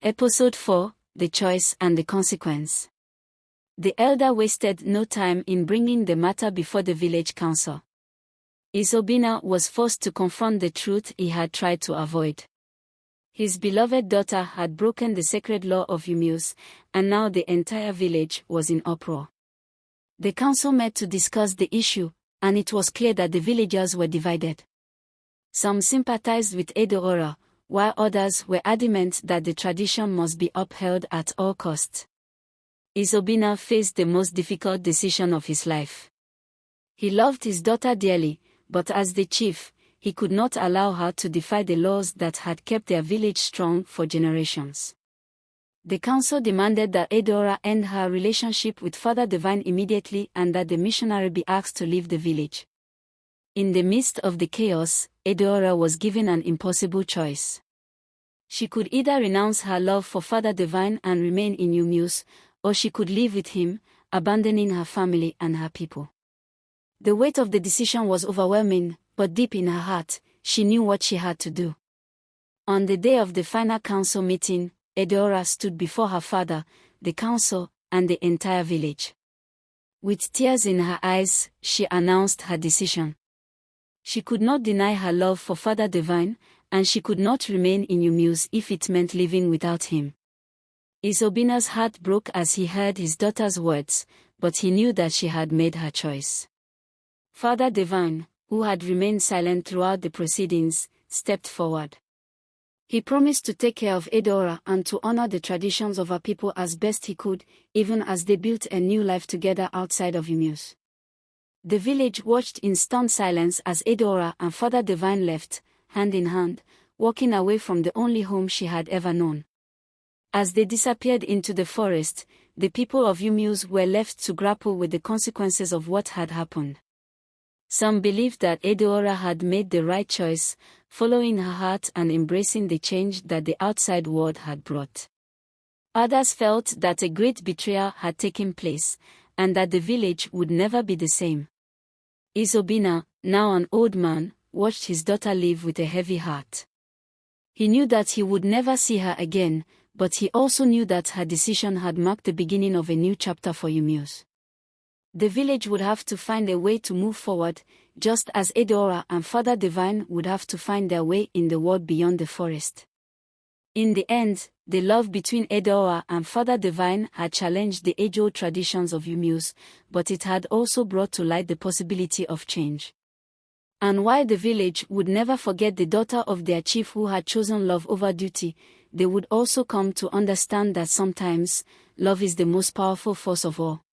Episode 4, The Choice and the Consequence. The elder wasted no time in bringing the matter before the village council. Isobina was forced to confront the truth he had tried to avoid. His beloved daughter had broken the sacred law of Umuus, and now the entire village was in uproar. The council met to discuss the issue, and it was clear that the villagers were divided. Some sympathized with Edoora, while others were adamant that the tradition must be upheld at all costs. Isobina faced the most difficult decision of his life. He loved his daughter dearly, but as the chief, he could not allow her to defy the laws that had kept their village strong for generations. The council demanded that Edoora end her relationship with Father Divine immediately and that the missionary be asked to leave the village. In the midst of the chaos, Edoora was given an impossible choice. She could either renounce her love for Father Divine and remain in Umuus, or she could live with him, abandoning her family and her people. The weight of the decision was overwhelming, but deep in her heart, she knew what she had to do. On the day of the final council meeting, Edoora stood before her father, the council, and the entire village. With tears in her eyes, she announced her decision. She could not deny her love for Father Divine, and she could not remain in Umuus if it meant living without him. Isobina's heart broke as he heard his daughter's words, but he knew that she had made her choice. Father Divine, who had remained silent throughout the proceedings, stepped forward. He promised to take care of Edoora and to honor the traditions of her people as best he could, even as they built a new life together outside of Umuus. The village watched in stunned silence as Edoora and Father Divine left, hand in hand, walking away from the only home she had ever known. As they disappeared into the forest, the people of Umuus were left to grapple with the consequences of what had happened. Some believed that Edoora had made the right choice, following her heart and embracing the change that the outside world had brought. Others felt that a great betrayal had taken place, and that the village would never be the same. Isobina, now an old man, watched his daughter leave with a heavy heart. He knew that he would never see her again, but he also knew that her decision had marked the beginning of a new chapter for Umuus. The village would have to find a way to move forward, just as Edoora and Father Divine would have to find their way in the world beyond the forest. In the end, the love between Edoora and Father Divine had challenged the age-old traditions of Umuus, but it had also brought to light the possibility of change. And while the village would never forget the daughter of their chief who had chosen love over duty, they would also come to understand that sometimes, love is the most powerful force of all.